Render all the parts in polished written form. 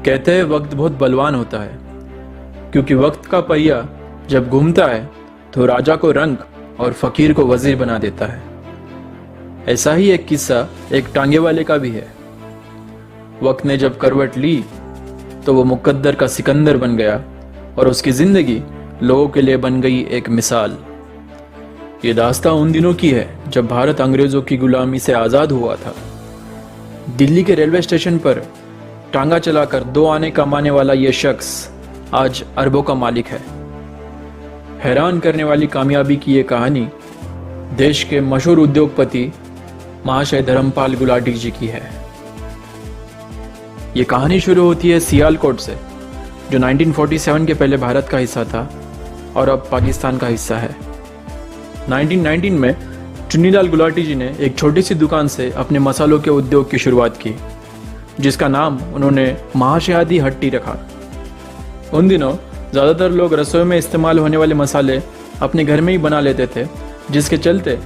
कहते हैं वक्त बहुत बलवान होता है, क्योंकि वक्त का पहिया जब घूमता है तो राजा को रंग और फकीर को वजीर बना देता है। ऐसा ही एक किस्सा एक टांगे वाले का भी है। वक्त ने जब करवट ली तो वो मुकद्दर का सिकंदर बन गया और उसकी जिंदगी लोगों के लिए बन गई एक मिसाल। ये दास्तां उन दिनों की है जब भारत अंग्रेजों की गुलामी से आजाद हुआ था। दिल्ली के रेलवे स्टेशन पर टांगा चलाकर 2 आने कमाने वाला ये शख्स आज अरबों का मालिक है। हैरान करने वाली कामयाबी की ये कहानी देश के मशहूर उद्योगपति महाशय धर्मपाल गुलाटी जी की है। ये कहानी शुरू होती है सियालकोट से, जो 1947 के पहले भारत का हिस्सा था और अब पाकिस्तान का हिस्सा है। 1919 में चुन्नीलाल गुलाटी जी ने एक छोटी सी दुकान से अपने मसालों के उद्योग की शुरुआत की, जिसका नाम उन्होंने महाशयादी हट्टी रखा। उन दिनों ज़्यादातर लोग रसोई में इस्तेमाल होने वाले मसाले अपने घर में ही बना लेते थे, जिसके चलते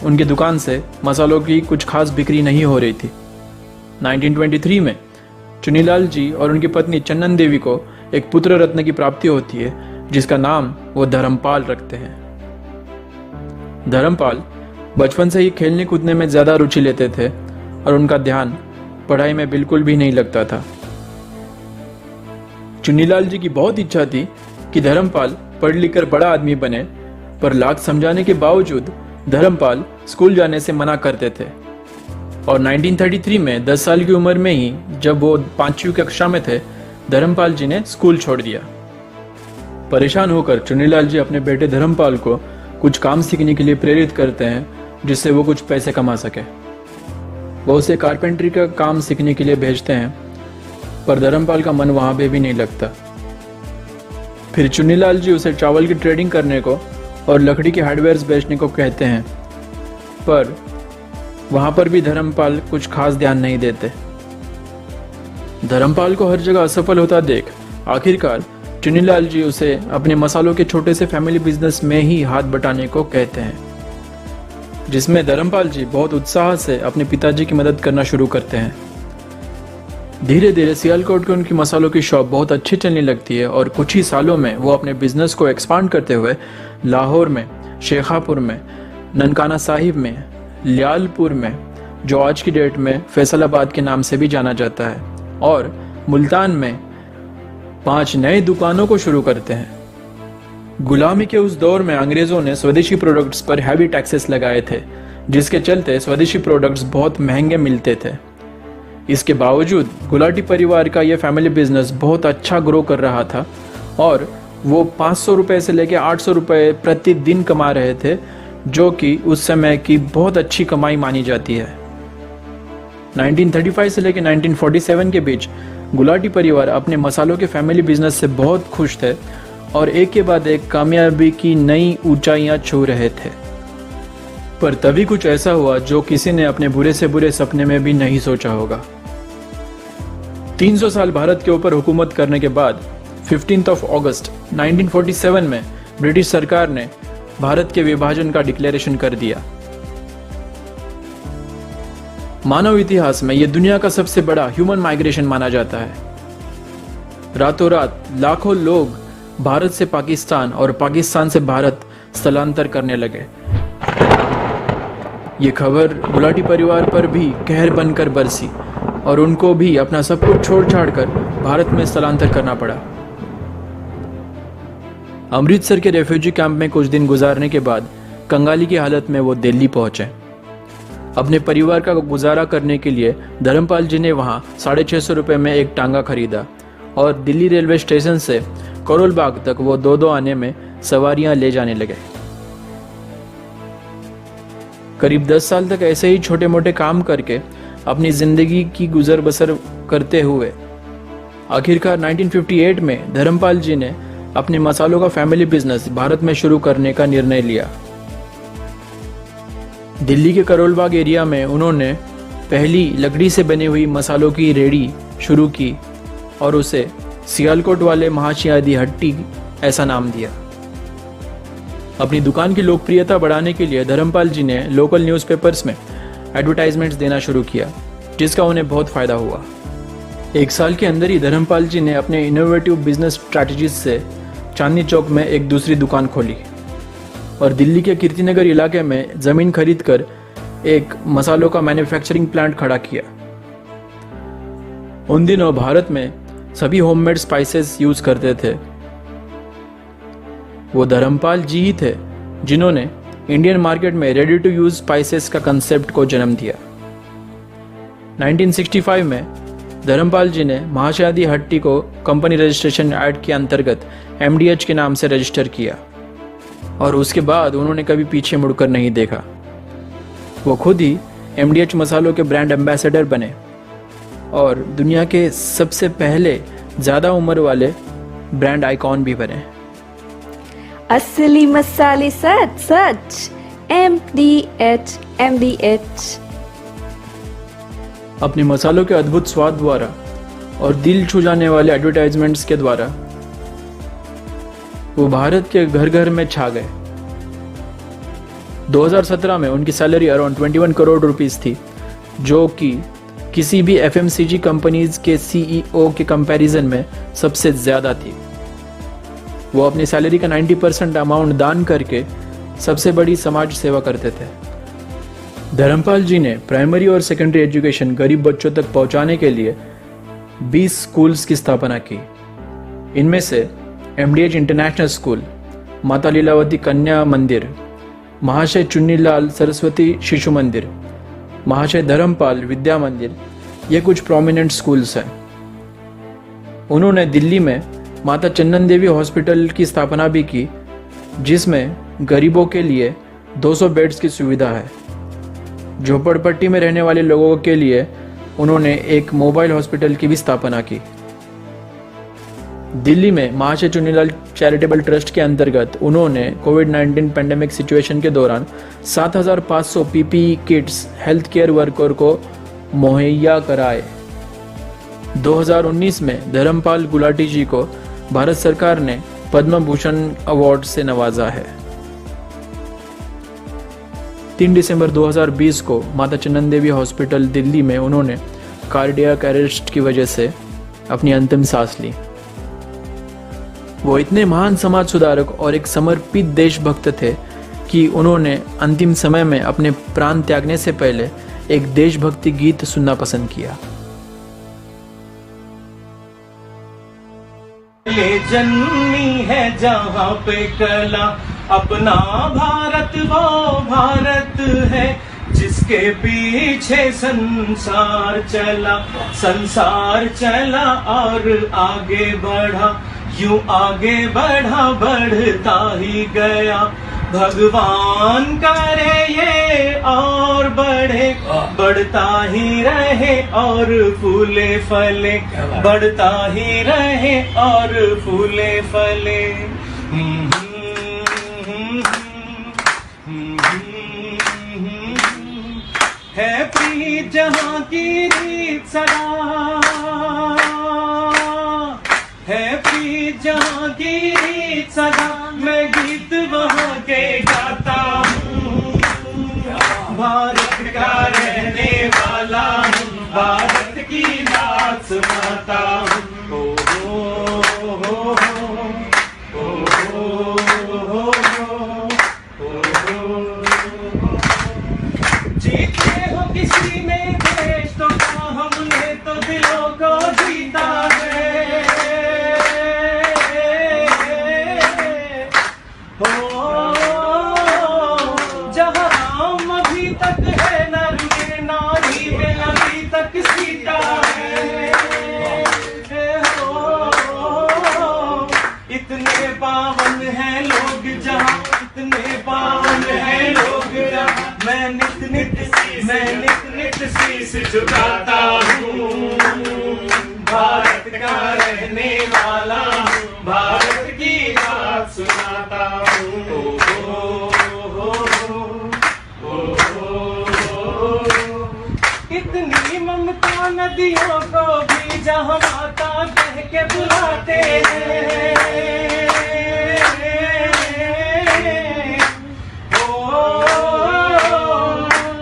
उनकी दुकान से मसालों की कुछ खास बिक्री नहीं हो रही थी। 1923 में चुन्नीलाल जी और उनकी पत्नी चन्नन देवी को एक पुत्र रत्न की प्राप्ति होती है, जिसका नाम वो धर्मपाल रखते हैं। धर्मपाल बचपन से ही खेलने कूदने में ज़्यादा रुचि लेते थे और उनका ध्यान पढ़ाई में बिल्कुल भी नहीं लगता था। चुन्नीलाल जी की बहुत इच्छा थी कि धर्मपाल पढ़ लिख कर बड़ा आदमी बने, पर लाख समझाने के बावजूद धर्मपाल स्कूल जाने से मना करते थे। और 1933 में 10 साल की उम्र में ही जब वो 5वीं कक्षा में थे, धर्मपाल जी ने स्कूल छोड़ दिया। परेशान होकर चुन्नीलाल जी अपने बेटे धर्मपाल को कुछ काम सीखने के लिए प्रेरित करते हैं, जिससे वो कुछ पैसे कमा सके। वो उसे कारपेंटरी का काम सीखने के लिए भेजते हैं, पर धर्मपाल का मन वहाँ पे भी नहीं लगता। फिर चुन्नीलाल जी उसे चावल की ट्रेडिंग करने को और लकड़ी के हार्डवेयर्स बेचने को कहते हैं, पर वहाँ पर भी धर्मपाल कुछ खास ध्यान नहीं देते। धर्मपाल को हर जगह असफल होता देख आखिरकार चुन्नीलाल जी उसे अपने मसालों के छोटे से फैमिली बिजनेस में ही हाथ बटाने को कहते हैं, जिसमें धर्मपाल जी बहुत उत्साह से अपने पिताजी की मदद करना शुरू करते हैं। धीरे धीरे सियालकोट के उनकी मसालों की शॉप बहुत अच्छी चलने लगती है और कुछ ही सालों में वो अपने बिजनेस को एक्सपांड करते हुए लाहौर में, शेखापुर में, ननकाना साहिब में, लियालपुर में, जो आज की डेट में फैसलाबाद के नाम से भी जाना जाता है, और मुल्तान में 5 नए दुकानों को शुरू करते हैं। गुलामी के उस दौर में अंग्रेजों ने स्वदेशी प्रोडक्ट्स पर हैवी टैक्सेस लगाए थे, जिसके चलते स्वदेशी प्रोडक्ट्स बहुत महंगे मिलते थे। इसके बावजूद गुलाटी परिवार का यह फैमिली बिजनेस बहुत अच्छा ग्रो कर रहा था और वो 500 रुपये से लेकर 800 रुपये प्रतिदिन कमा रहे थे, जो कि उस समय की बहुत अच्छी कमाई मानी जाती है। 1935 से लेकर 1947 के बीच गुलाटी परिवार अपने मसालों के फैमिली बिजनेस से बहुत खुश थे और एक के बाद एक कामयाबी की नई ऊंचाइयां छू रहे थे। पर तभी कुछ ऐसा हुआ जो किसी ने अपने बुरे से बुरे सपने में भी नहीं सोचा होगा। 300 साल भारत के ऊपर हुकूमत करने के बाद 15 अगस्त 1947 में ब्रिटिश सरकार ने भारत के विभाजन का डिक्लेरेशन कर दिया। मानव इतिहास में यह दुनिया का सबसे बड़ा ह्यूमन माइग्रेशन माना जाता है। रातों रात लाखों लोग भारत से पाकिस्तान और पाकिस्तान से भारत स्थलांतर करने लगे। ये खबर गुलाटी परिवार पर भी कहर बनकर बरसी और उनको भी अपना सब कुछ छोड़ छाड़ कर भारत में स्थलांतर करना पड़ा। अमृतसर के रेफ्यूजी कैंप में कुछ दिन गुजारने के बाद कंगाली की हालत में वो दिल्ली पहुंचे। अपने परिवार का गुजारा करने के लिए धर्मपाल जी ने वहां 650 रुपये में एक टांगा खरीदा और दिल्ली रेलवे स्टेशन से करोल बाग तक वो 2-2 आने में सवारियां ले जाने लगे। करीब 10 साल तक ऐसे ही छोटे मोटे काम करके अपनी जिंदगी की गुजर बसर करते हुए आखिरकार 1958 में धर्मपाल जी ने अपने मसालों का फैमिली बिजनेस भारत में शुरू करने का निर्णय लिया। दिल्ली के करोल बाग एरिया में उन्होंने पहली लकड़ी से बनी हुई मसालों की रेडी शुरू की और उसे सियालकोट वाले महाशयादी हट्टी ऐसा नाम दिया। अपनी दुकान की लोकप्रियता बढ़ाने के लिए धर्मपाल जी ने लोकल न्यूज़पेपर्स में एडवर्टाइजमेंट्स देना शुरू किया, जिसका उन्हें बहुत फ़ायदा हुआ। एक साल के अंदर ही धर्मपाल जी ने अपने इनोवेटिव बिजनेस स्ट्रैटेजीज से चांदनी चौक में एक दूसरी दुकान खोली और दिल्ली के कीर्तिनगर इलाके में ज़मीन खरीदकर एक मसालों का मैन्युफैक्चरिंग प्लांट खड़ा किया। उन दिनों भारत में सभी होममेड स्पाइसेस यूज करते थे। वो धर्मपाल जी ही थे जिन्होंने इंडियन मार्केट में रेडी टू यूज स्पाइसेस का कंसेप्ट को जन्म दिया। 1965 में धर्मपाल जी ने महाशादी हट्टी को कंपनी रजिस्ट्रेशन एक्ट के अंतर्गत MDH के नाम से रजिस्टर किया और उसके बाद उन्होंने कभी पीछे मुड़कर नहीं देखा। वो खुद ही MDH मसालों के ब्रांड एम्बेसडर बने और दुनिया के सबसे पहले ज़्यादा उम्र वाले ब्रांड आइकॉन भी बने। असली मसाले सच सच MDH। अपने मसालों के अद्भुत स्वाद द्वारा और दिल छू जाने वाले एडवर्टाइजमेंट्स के द्वारा वो भारत के घर घर में छा गए। 2017 में उनकी सैलरी अराउंड 21 करोड़ रुपीस थी, जो कि किसी भी FMCG कंपनीज के CEO के कंपैरिजन में सबसे ज़्यादा थी। वो अपनी सैलरी का 90% अमाउंट दान करके सबसे बड़ी समाज सेवा करते थे। धर्मपाल जी ने प्राइमरी और सेकेंडरी एजुकेशन गरीब बच्चों तक पहुंचाने के लिए 20 स्कूल्स की स्थापना की। इनमें से MDH इंटरनेशनल स्कूल, माता लीलावती कन्या मंदिर, महाशय चुन्नीलाल सरस्वती शिशु मंदिर, महाशय धर्मपाल विद्या मंदिर, ये कुछ प्रोमिनेंट स्कूल्स हैं। उन्होंने दिल्ली में माता चन्नन देवी हॉस्पिटल की स्थापना भी की, जिसमें गरीबों के लिए 200 बेड्स की सुविधा है। झोपड़पट्टी में रहने वाले लोगों के लिए उन्होंने एक मोबाइल हॉस्पिटल की भी स्थापना की। दिल्ली में महाशय चुन्नीलाल चैरिटेबल ट्रस्ट के अंतर्गत उन्होंने कोविड-19 पेंडेमिक सिचुएशन के दौरान 7,500 PPE kits health care worker को मुहैया कराए। 2019 में धर्मपाल गुलाटी जी को भारत सरकार ने पद्म भूषण अवार्ड से नवाजा है। 3 दिसंबर 2020 को माता चन्नन देवी हॉस्पिटल दिल्ली में उन्होंने कार्डियक अरेस्ट की वजह से अपनी अंतिम सांस ली। वो इतने महान समाज सुधारक और एक समर्पित देशभक्त थे कि उन्होंने अंतिम समय में अपने प्राण त्यागने से पहले एक देशभक्ति गीत सुनना पसंद किया। ले जन्मी है जहाँ पे कला, अपना भारत वो भारत है जिसके पीछे संसार चला और आगे बढ़ा, यूं आगे बढ़ा बढ़ता ही गया। भगवान करे ये और बढ़े, बढ़ता ही रहे और फूले फले, बढ़ता ही रहे और फूले फले। है प्रीत जहाँ की रीत सदा, है प्रीत जहाँ की रीत सदा, मैं गीत वहाँ के गाता हूँ। भारत का रहने वाला हूँ, भारत की बात सुनाता हूँ। ओ हो जीते हो किसी ने देश तो क्या, हमने तो दिलों को जीता है। जहाँ राम अभी तक है नर में, नारी में अभी तक सीता है। इतने पावन हैं लोग जहाँ, इतने पावन हैं लोग जहाँ, मैं नित नित शीश झुकाता हूँ। भारत का रहने वाला हूँ, भारत की बात सुनाता हूँ। इतनी ममता नदियों को भी जहाँ माता कह के बुलाते हैं।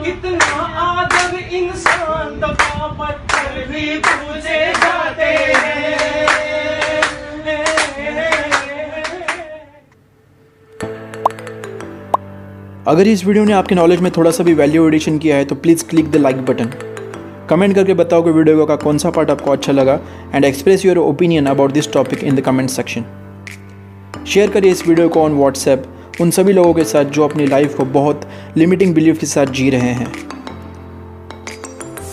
इतना आदर इंसान तो पत्थर भी पूजे जाते अगर इस वीडियो ने आपके नॉलेज में थोड़ा सा भी वैल्यू एडिशन किया है तो please click the like button. Comment करके बताओ कि वीडियो का कौन सा पार्ट आपको अच्छा लगा and express your opinion about this topic in the comment section. Share करिए इस वीडियो को ऑन व्हाट्सएप उन सभी लोगों के साथ जो अपनी लाइफ को बहुत लिमिटिंग बिलीफ के साथ जी रहे हैं।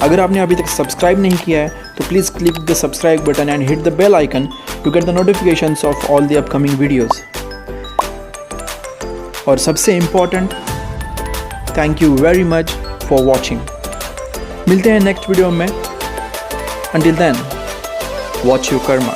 अगर आपने अभी तक सब्सक्राइब नहीं किया है तो please click the subscribe button and hit the bell icon to get the notifications of all the upcoming videos. और सबसे important, thank you very much for watching. मिलते हैं नेक्स्ट वीडियो में। Until then, watch your Karma.